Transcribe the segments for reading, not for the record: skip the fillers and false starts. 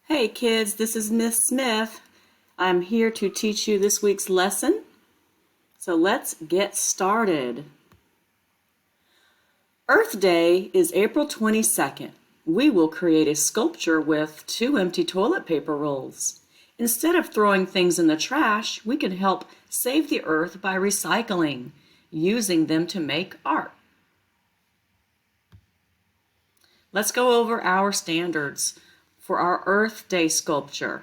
Hey kids, this is Miss Smith. I'm here to teach you this week's lesson. So let's get started. Earth Day is April 22nd. We will create a sculpture with 2 empty toilet paper rolls. Instead of throwing things in the trash, we can help save the earth by recycling, using them to make art. Let's go over our standards for our Earth Day sculpture.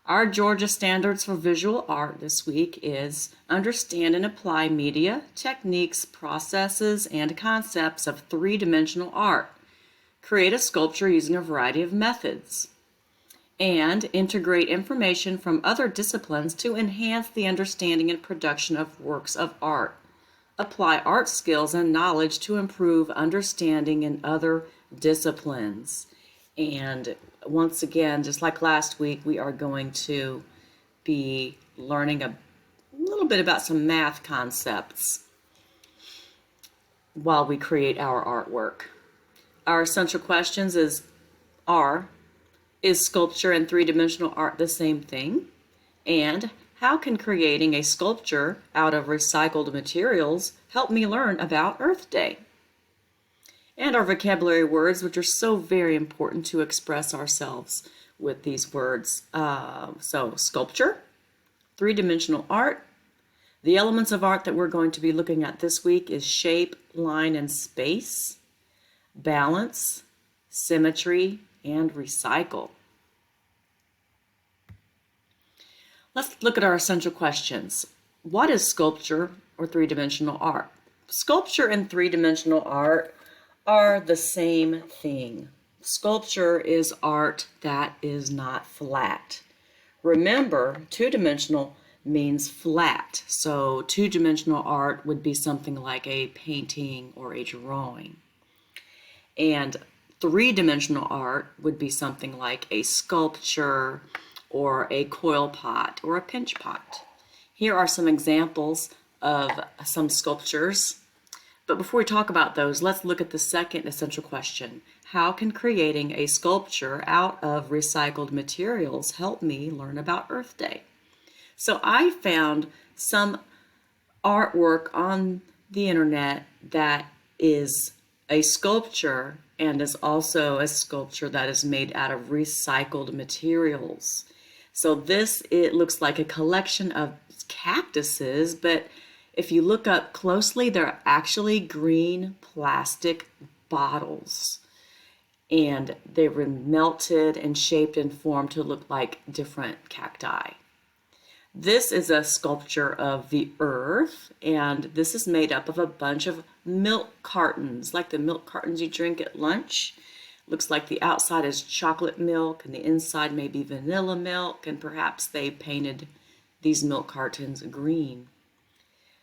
Our Georgia Standards for Visual Art this week is understand and apply media, techniques, processes, and concepts of three-dimensional art. Create a sculpture using a variety of methods. And integrate information from other disciplines to enhance the understanding and production of works of art. Apply art skills and knowledge to improve understanding in other disciplines. And once again, just like last week, we are going to be learning a little bit about some math concepts while we create our artwork. Our essential questions are, is sculpture and three-dimensional art the same thing? And how can creating a sculpture out of recycled materials help me learn about Earth Day? And our vocabulary words, which are so very important to express ourselves with these words. So sculpture, three-dimensional art. The elements of art that we're going to be looking at this week is shape, line, and space, balance, symmetry, and recycle. Let's look at our essential questions. What is sculpture or three-dimensional art? Sculpture and three-dimensional art are the same thing. Sculpture is art that is not flat. Remember, two-dimensional means flat. So two-dimensional art would be something like a painting or a drawing. And three-dimensional art would be something like a sculpture or a coil pot or a pinch pot. Here are some examples of some sculptures. But before we talk about those, let's look at the second essential question. How can creating a sculpture out of recycled materials help me learn about Earth Day? So I found some artwork on the internet that is a sculpture and is also a sculpture that is made out of recycled materials. So it looks like a collection of cactuses, but if you look up closely, they're actually green plastic bottles. And they were melted and shaped and formed to look like different cacti. This is a sculpture of the earth, and this is made up of a bunch of milk cartons, like the milk cartons you drink at lunch. Looks like the outside is chocolate milk and the inside may be vanilla milk, and perhaps they painted these milk cartons green.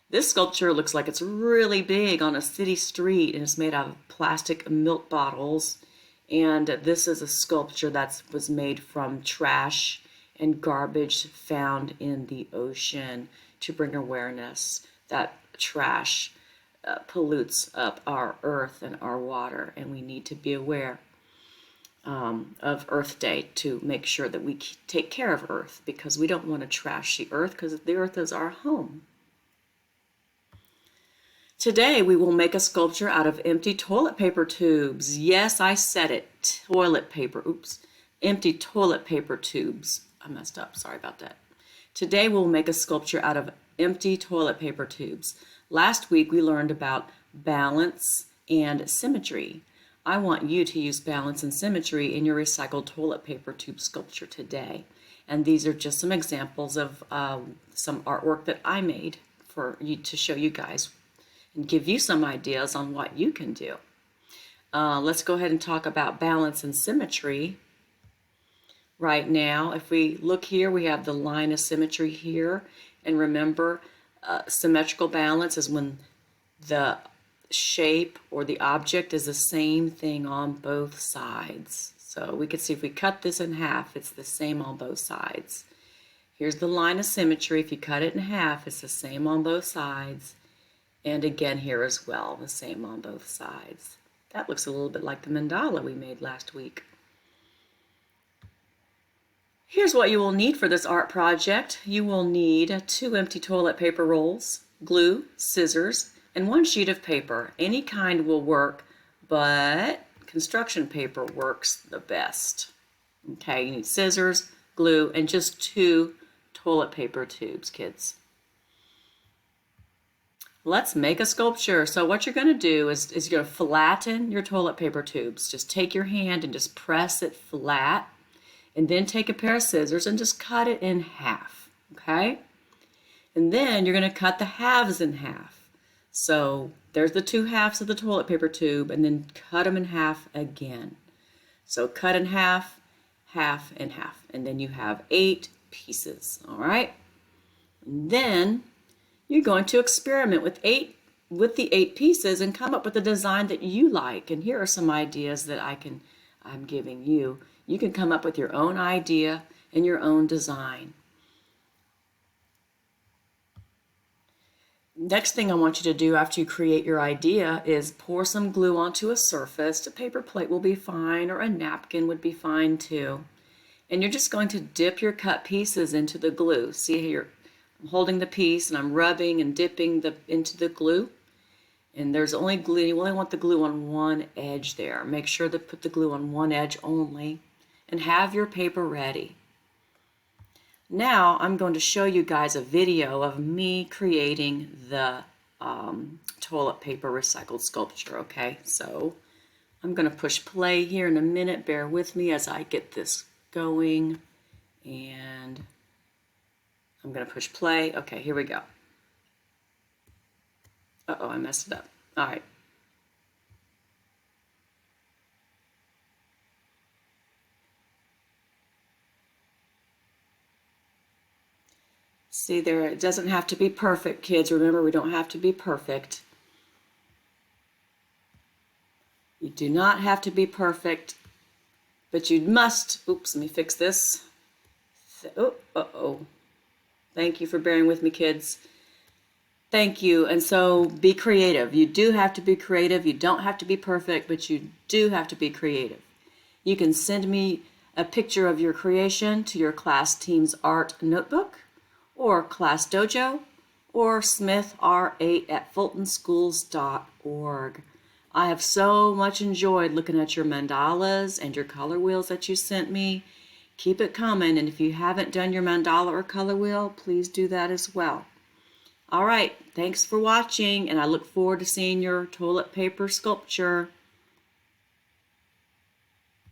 This sculpture looks like it's really big on a city street, and it's made out of plastic milk bottles. And this is a sculpture that was made from trash and garbage found in the ocean to bring awareness that trash pollutes up our earth and our water, and we need to be aware of Earth Day to make sure that we take care of Earth, because we don't want to trash the earth, because the earth is our home. Today we will make a sculpture out of empty toilet paper tubes. Yes, I said it. Toilet paper. Oops. Empty toilet paper tubes. I messed up. Sorry about that. Today we'll make a sculpture out of empty toilet paper tubes. Last week we learned about balance and symmetry. I want you to use balance and symmetry in your recycled toilet paper tube sculpture today. And these are just some examples of some artwork that I made for you to show you guys and give you some ideas on what you can do. Let's go ahead and talk about balance and symmetry right now. If we look here, we have the line of symmetry here. And remember, symmetrical balance is when the shape or the object is the same thing on both sides. So we can see if we cut this in half, it's the same on both sides. Here's the line of symmetry. If you cut it in half, it's the same on both sides. And again here as well, the same on both sides. That looks a little bit like the mandala we made last week. Here's what you will need for this art project. You will need 2 empty toilet paper rolls, glue, scissors, and 1 sheet of paper. Any kind will work, but construction paper works the best. Okay, you need scissors, glue, and just 2 toilet paper tubes, kids. Let's make a sculpture. So what you're going to do is you're going to flatten your toilet paper tubes. Just take your hand and just press it flat, and then take a pair of scissors and just cut it in half, okay? And then you're going to cut the halves in half. So there's the 2 halves of the toilet paper tube, and then cut them in half again. So cut in half, half, and half, and then you have 8 pieces, all right? And then you're going to experiment with the 8 pieces and come up with a design that you like. And here are some ideas that I'm giving you. You can come up with your own idea and your own design. Next thing I want you to do after you create your idea is pour some glue onto a surface. A paper plate will be fine, or a napkin would be fine too. And you're just going to dip your cut pieces into the glue. See here, I'm holding the piece and I'm rubbing and dipping into the glue. And there's only glue, you only want the glue on one edge there. Make sure to put the glue on one edge only, and have your paper ready. Now I'm going to show you guys a video of me creating the toilet paper recycled sculpture, okay? So I'm going to push play here in a minute. Bear with me as I get this going, and I'm going to push play. Okay, here we go. Uh-oh, I messed it up. All right. See there, it doesn't have to be perfect, kids. Remember, we don't have to be perfect. You do not have to be perfect, but you must, oops, let me fix this. Oh, uh-oh. Thank you for bearing with me, kids. Thank you. And so be creative. You do have to be creative. You don't have to be perfect, but you do have to be creative. You can send me a picture of your creation to your class team's art notebook, or Class Dojo, or smithR8@fultonschools.org. I have so much enjoyed looking at your mandalas and your color wheels that you sent me. Keep it coming, and if you haven't done your mandala or color wheel, please do that as well. All right, thanks for watching, and I look forward to seeing your toilet paper sculpture.